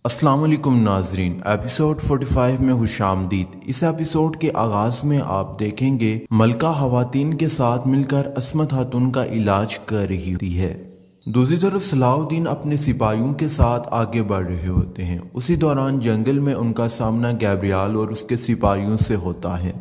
السلام علیکم ناظرین، ایپیسوڈ 45 میں خوش آمدید۔ اس ایپیسوڈ کے آغاز میں آپ دیکھیں گے ملکہ خواتین کے ساتھ مل کر عصمت خاتون کا علاج کر رہی ہوتی ہے۔ دوسری طرف صلاح الدین اپنے سپاہیوں کے ساتھ آگے بڑھ رہے ہوتے ہیں۔ اسی دوران جنگل میں ان کا سامنا گیبریال اور اس کے سپاہیوں سے ہوتا ہے۔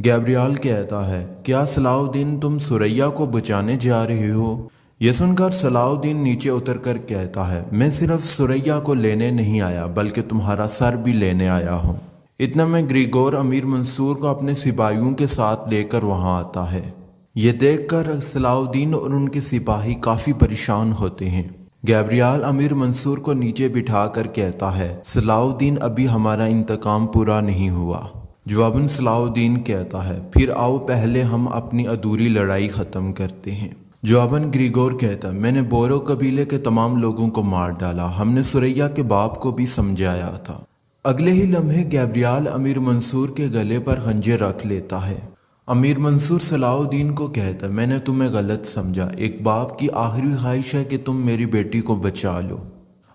گیبریال کہتا ہے، کیا صلاح الدین تم ثریا کو بچانے جا رہے ہو؟ یہ سن کر صلاح الدین نیچے اتر کر کہتا ہے، میں صرف ثریا کو لینے نہیں آیا بلکہ تمہارا سر بھی لینے آیا ہوں۔ اتنا میں گریگور امیر منصور کو اپنے سپاہیوں کے ساتھ لے کر وہاں آتا ہے۔ یہ دیکھ کر صلاح الدین اور ان کے سپاہی کافی پریشان ہوتے ہیں۔ گیبریال امیر منصور کو نیچے بٹھا کر کہتا ہے، صلاح الدین ابھی ہمارا انتقام پورا نہیں ہوا۔ جواباً صلاح الدین کہتا ہے، پھر آؤ پہلے ہم اپنی ادھوری لڑائی ختم کرتے ہیں۔ جواباً گریگور کہتا ہے، میں نے بورو قبیلے کے تمام لوگوں کو مار ڈالا، ہم نے ثریا کے باپ کو بھی سمجھایا تھا۔ اگلے ہی لمحے گیبریال امیر منصور کے گلے پر خنجر رکھ لیتا ہے۔ امیر منصور صلاح الدین کو کہتا ہے، میں نے تمہیں غلط سمجھا، ایک باپ کی آخری خواہش ہے کہ تم میری بیٹی کو بچا لو۔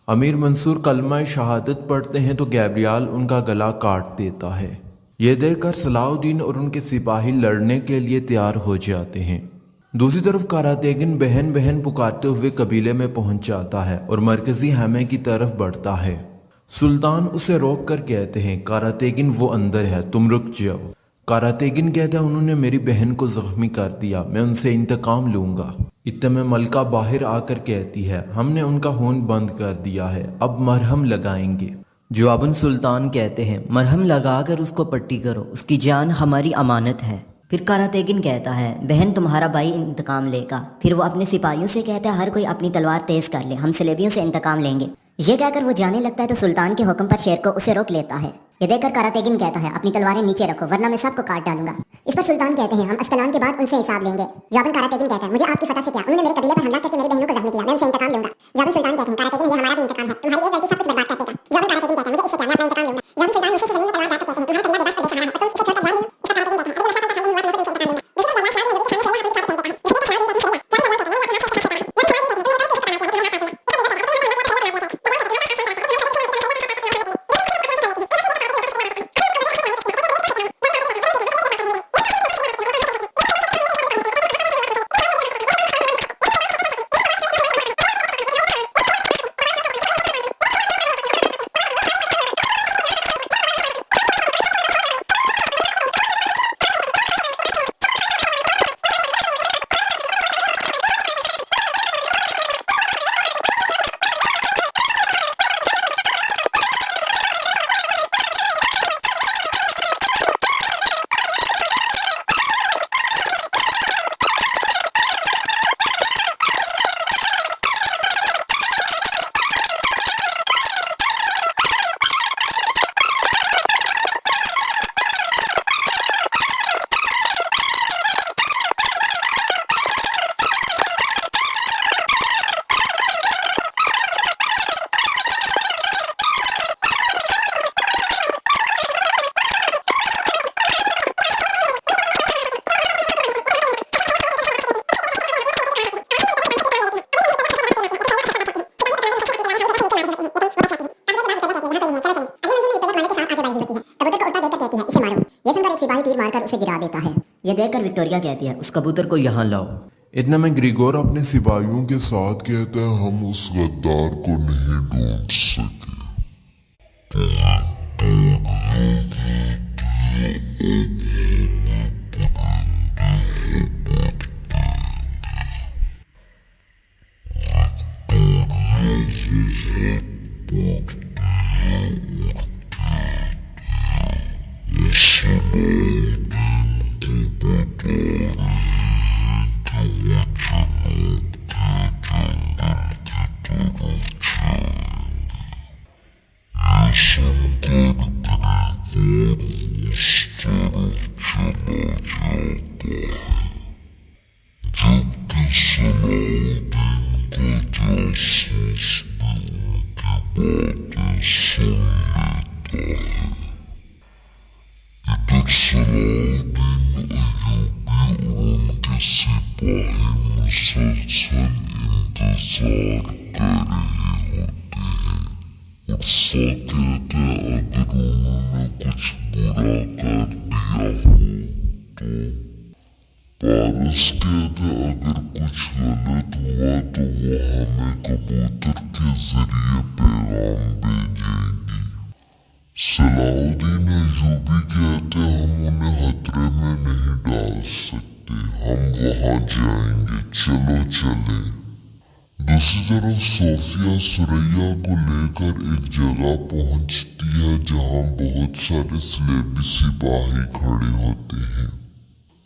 امیر منصور کلمہ شہادت پڑھتے ہیں تو گیبریال ان کا گلا کاٹ دیتا ہے۔ یہ دیکھ کر صلاح الدین اور ان کے سپاہی لڑنے کے لیے تیار ہو جاتے ہیں۔ دوسری طرف کاراتیگن بہن بہن پکارتے ہوئے قبیلے میں پہنچ جاتا ہے اور مرکزی خیمے کی طرف بڑھتا ہے۔ سلطان اسے روک کر کہتے ہیں، کاراتیگن وہ اندر ہے، تم رک جاؤ۔ کاراتیگن کہتا ہے، انہوں نے میری بہن کو زخمی کر دیا، میں ان سے انتقام لوں گا۔ اتنے میں ملکہ باہر آ کر کہتی ہے، ہم نے ان کا خون بند کر دیا ہے، اب مرہم لگائیں گے۔ جواباً سلطان کہتے ہیں، مرہم لگا کر اس کو پٹی کرو، اس کی جان ہماری امانت ہے۔ پھر کاراتیگن کہتا ہے، بہن تمہارا بھائی انتقام لے گا۔ پھر وہ اپنے سپاہیوں سے کہتا ہے، ہر کوئی اپنی تلوار تیز کر لے، ہم سلیبیوں سے انتقام لیں گے۔ یہ کہہ کر وہ جانے لگتا ہے تو سلطان کے حکم پر شیر کو اسے روک لیتا ہے۔ یہ دیکھ کر کاراتیگن کہتا ہے، اپنی تلواریں نیچے رکھو ورنہ میں سب کو کاٹ ڈالوں گا۔ اس پر سلطان کہتے ہیں، ہم اسقلان کے بعد ان سے حساب لیں گے۔ جواباً کاراتیگن کہتا ہے، مجھے آپ کی فتح سے کیا، انہوں نے میرے قبیلے پر حملہ کر کے میری بہنوں کو زخمی کیا، میں ان سے انتقام لوں گا۔ جواباً سلطان کہتے ہیں، کاراتیگن یہ ہمارا بھی انتقام ہے، تمہاری ایک غلطی سب کچھ برباد کر دے گا۔ جواباً کاراتیگن کہتا ہے، مجھے اس سے کیا، میں اپنا انتقام لوں گا۔ جواباً سلطان مجھے زمین میں تلوار ڈال کر کہتے ہیں، تمہارا قبیلہ بے بس پر بے سہارا ہے اور تم اسے چھوڑ کر جا رہی ہو۔ اس پر کاراتیگن کہتا ہے، اگر میں سب کا خاتمہ ہوا تو میں تم سے انتقام لوں گا۔ اسے گرا دیتا ہے۔ یہ دیکھ کر وکٹوریا کہتی ہے، اس کبوتر کو یہاں لاؤ۔ اتنا میں گریگور اپنے سپاہیوں کے ساتھ کہتا ہے، ہم اس غدار کو نہیں ڈھونڈ سکے۔ مسلسل انتظار کر رہے ہوتے ہیں اور कहते अगर उन्होंने कुछ बुरा कर दिया हो तो पारस कहते अगर कुछ गलत हुआ तो वो हमें कबूतर के जरिए पैगाम भेजेगी। सलाउद्दीन अय्यूबी कहते हम उन्हें खतरे में नहीं डाल सकते, हम वहां जाएंगे, चलो चले। दूसरी तरफ सोफिया सुरैया को लेकर एक जगह पहुंचती है जहां बहुत सारे स्लेबी सिपाही खड़े होते हैं।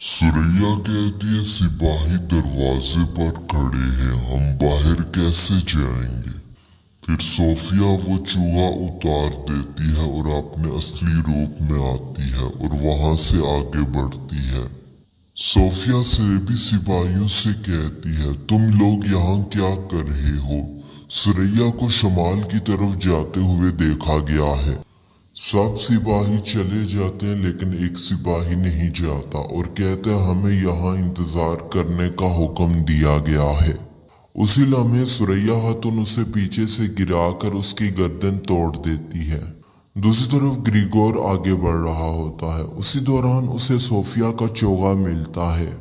सुरैया कहती है सिपाही दरवाजे पर खड़े हैं, हम बाहर कैसे जाएंगे। फिर सोफिया वो चूहा उतार देती है और अपने असली रूप में आती है और वहां से आगे बढ़ती है। सोफिया स्लेबी सिपाहियों से कहती है तुम लोग यहाँ क्या कर रहे हो। सुरैया को शमाल की तरफ जाते हुए देखा गया है। सब सिपाही चले जाते हैं लेकिन एक सिपाही नहीं जाता और कहते हैं हमें यहाँ इंतजार करने का हुक्म दिया गया है। उसी लम्हे सुरैया खातून उसे पीछे से गिराकर उसकी गर्दन तोड़ देती है। दूसरी तरफ ग्रिगोर आगे बढ़ रहा होता है। उसी दौरान उसे सोफिया का चोगा मिलता है।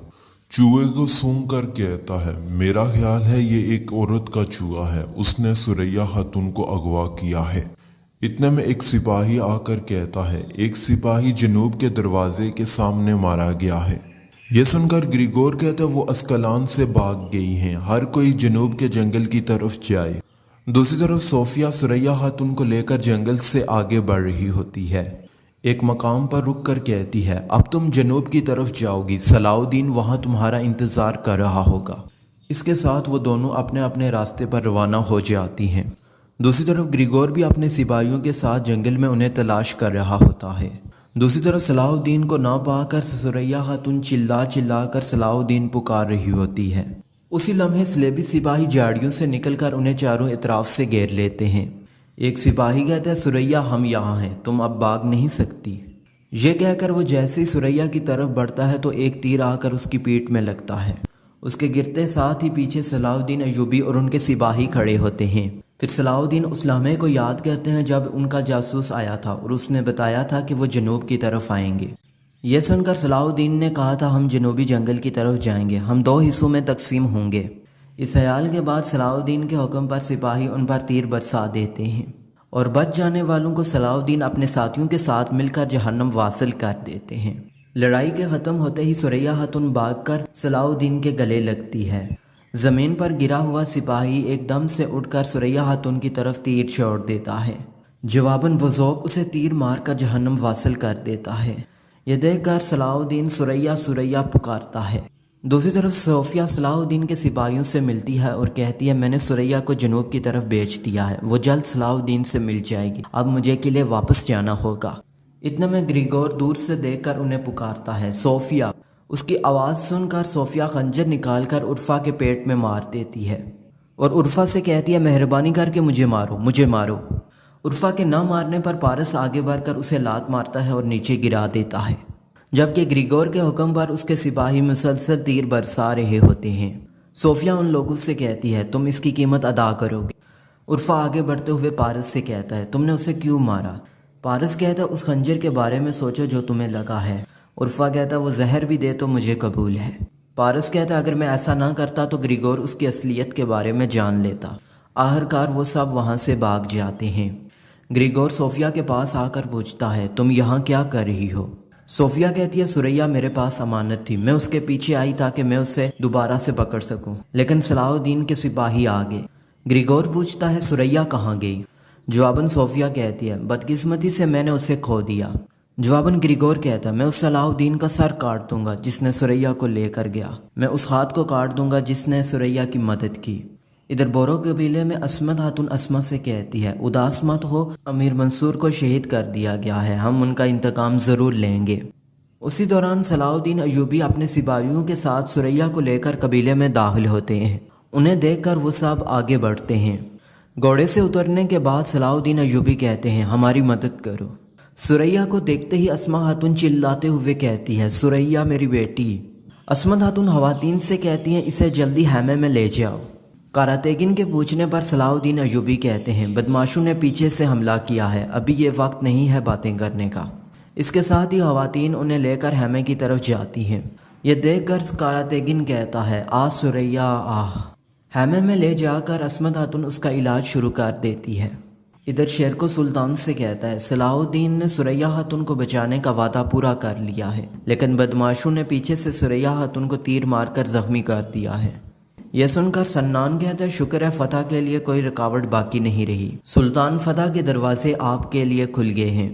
चूहे को सूंघ कर कहता है मेरा ख्याल है ये एक औरत का चूहा है, उसने सुरैया खातून को अगवा किया है। इतने में एक सिपाही आकर कहता है एक सिपाही जनूब के दरवाजे के सामने मारा गया है। यह सुनकर ग्रिगोर कहता है वो अस्कलान से भाग गई हैं, हर कोई जनूब के जंगल की तरफ जाए। दूसरी तरफ सोफिया सुरैया खातून को लेकर जंगल से आगे बढ़ रही होती है। एक मकाम पर रुक कर कहती है अब तुम जनूब की तरफ जाओगी, सलाउद्दीन वहां तुम्हारा इंतजार कर रहा होगा। इसके साथ वो दोनों अपने अपने रास्ते पर रवाना हो जाती हैं। दूसरी तरफ ग्रिगोर भी अपने सिपाहियों के साथ जंगल में उन्हें तलाश कर रहा होता है। दूसरी तरफ सलाउद्दीन को ना पाकर सुरैया खातून चिल्ला चिल्ला कर सलाउद्दीन पुकार रही होती है। उसी लम्हे स्लेबी सिपाही झाड़ियों से निकलकर उन्हें चारों इतराफ से घेर लेते हैं। एक सिपाही कहता है सुरैया हम यहाँ हैं, तुम अब भाग नहीं सकती। ये कहकर वो जैसे ही सुरैया की तरफ बढ़ता है तो एक तीर आकर उसकी पीठ में लगता है। उसके गिरते साथ ही पीछे सलाउद्दीन अय्यूबी और उनके सिपाही खड़े होते हैं। फिर सलाउद्दीन उस लम्हे को याद करते हैं जब उनका जासूस आया था और उसने बताया था कि वो जनूब की तरफ आएंगे। यह सुनकर सलाउद्दीन ने कहा था हम जनूबी जंगल की तरफ जाएंगे, हम 2 हिस्सों में तकसीम होंगे। इस ख्याल के बाद सलाउद्दीन के हुक्म पर सिपाही उन पर तीर बरसा देते हैं और बच जाने वालों को सलाउद्दीन अपने साथियों के साथ मिलकर जहन्नम वासिल कर देते हैं। लड़ाई के ख़त्म होते ही सुरैया खातून भागकर सलाउद्दीन के गले लगती है। ज़मीन पर गिरा हुआ सिपाही एकदम से उठकर सुरैया खातून की तरफ तीर छोड़ देता है। जवाबन वो ज़ौक़ उसे तीर मारकर जहन्नम वासिल कर देता है। यह देखकर सलाउद्दीन सुरैया सुरैया पुकारता है। दूसरी तरफ सोफिया सलाउद्दीन के सिपाहियों से मिलती है और कहती है मैंने सुरैया को जनूब की तरफ भेज दिया है, वो जल्द सलाउद्दीन से मिल जाएगी, अब मुझे किले वापस जाना होगा। इतने में ग्रिगोर दूर से देखकर उन्हें पुकारता है सोफिया। उसकी आवाज़ सुनकर सोफिया खंजर निकालकर उर्फा के पेट में मार देती है और उर्फा से कहती है मेहरबानी करके मुझे मारो, मुझे मारो। उर्फा के न मारने पर पारस आगे बढ़कर उसे लात मारता है और नीचे गिरा देता है, जबकि ग्रिगोर के हुक्म पर उसके सिपाही मुसलसल तीर बरसा रहे होते हैं। सोफिया उन लोगों से कहती है तुम इसकी कीमत अदा करोगे। उर्फा आगे बढ़ते हुए पारस से कहता है तुमने उसे क्यों मारा। पारस कहता है उस खंजर के बारे में सोचो जो तुम्हें लगा है। उर्फा कहता है वो जहर भी दे तो मुझे कबूल है। पारस कहता है अगर मैं ऐसा ना करता तो ग्रिगोर उसकी असलियत के बारे में जान लेता। आखिरकार वो सब वहाँ से भाग जाते हैं। ग्रिगोर सोफिया के पास आकर पूछता है तुम यहाँ क्या कर रही हो। सोफिया कहती है सुरैया मेरे पास अमानत थी, मैं उसके पीछे आई ताकि मैं उसे दोबारा से पकड़ सकूं, लेकिन सलाउद्दीन के सिपाही आ गए। ग्रिगोर पूछता है सुरैया कहाँ गई। जवाबन सोफिया कहती है बदकिस्मती से मैंने उसे खो दिया। जवाबन ग्रिगोर कहता है मैं उस सलाउद्दीन का सर काट दूंगा जिसने सुरैया को लेकर गया, मैं उस हाथ को काट दूंगा जिसने सुरैया की मदद की। इधर बोरो कबीले में असमत खातून अस्मा से कहती है उदास मत हो, अमीर मंसूर को शहीद कर दिया गया है, हम उनका इंतकाम ज़रूर लेंगे। उसी दौरान सलाउद्दीन अय्यूबी अपने सिपाहियों के साथ सुरैया को लेकर कबीले में दाखिल होते हैं। उन्हें देखकर वो सब आगे बढ़ते हैं। घोड़े से उतरने के बाद सलाउद्दीन अय्यूबी कहते हैं हमारी मदद करो। सुरैया को देखते ही अस्मा खातून चिल्लाते हुए कहती है सुरैया मेरी बेटी। अस्मा खातून खवातीन से कहती हैं इसे जल्दी हैमे में ले जाओ। کاراتیگن کے پوچھنے پر صلاح الدین ایوبی کہتے ہیں بدماشوں نے پیچھے سے حملہ کیا ہے، ابھی یہ وقت نہیں ہے باتیں کرنے کا۔ اس کے ساتھ ہی خواتین انہیں لے کر خیمے کی طرف جاتی ہیں۔ یہ دیکھ کر کاراتیگن کہتا ہے آہ سریا آہ۔ خیمے میں لے جا کر عصمت خاتون اس کا علاج شروع کر دیتی ہے۔ ادھر شیرکو سلطان سے کہتا ہے صلاح الدین نے سریا خاتون کو بچانے کا وعدہ پورا کر لیا ہے، لیکن بدماشوں نے پیچھے سے سریا خاتون کو تیر مار کر زخمی کر دیا ہے۔ یہ سن کر سنان کہتا ہے شکر ہے فتح کے لیے کوئی رکاوٹ باقی نہیں رہی، سلطان فتح کے دروازے آپ کے لیے کھل گئے ہیں۔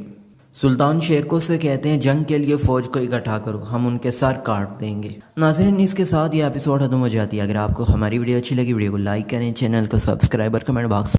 سلطان شیرکو سے کہتے ہیں جنگ کے لیے فوج کو اکٹھا کرو، ہم ان کے سر کاٹ دیں گے۔ ناظرین اس کے ساتھ یہ ایپیسوڈ ختم ہو جاتی ہے۔ اگر آپ کو ہماری ویڈیو اچھی لگی ویڈیو کو لائک کریں، چینل کو سبسکرائب اور کمنٹ باکس